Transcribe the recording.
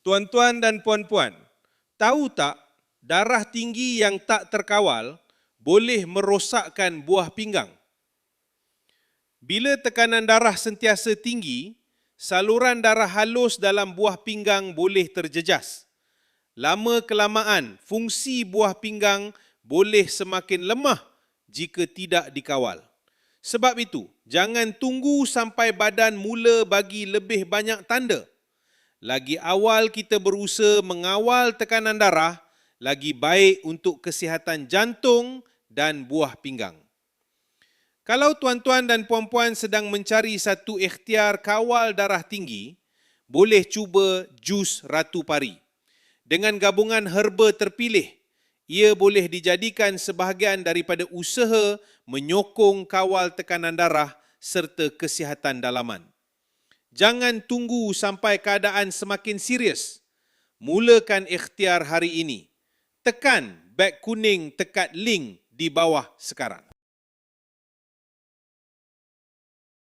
Tuan-tuan dan puan-puan, tahu tak darah tinggi yang tak terkawal boleh merosakkan buah pinggang? Bila tekanan darah sentiasa tinggi, saluran darah halus dalam buah pinggang boleh terjejas. Lama-kelamaan, fungsi buah pinggang boleh semakin lemah jika tidak dikawal. Sebab itu, jangan tunggu sampai badan mula bagi lebih banyak tanda. Lagi awal kita berusaha mengawal tekanan darah, lagi baik untuk kesihatan jantung dan buah pinggang. Kalau tuan-tuan dan puan-puan sedang mencari satu ikhtiar kawal darah tinggi, boleh cuba jus Ratu Pari. Dengan gabungan herba terpilih, ia boleh dijadikan sebahagian daripada usaha menyokong kawal tekanan darah serta kesihatan dalaman. Jangan tunggu sampai keadaan semakin serius. Mulakan ikhtiar hari ini. Tekan beg kuning tekat link di bawah sekarang.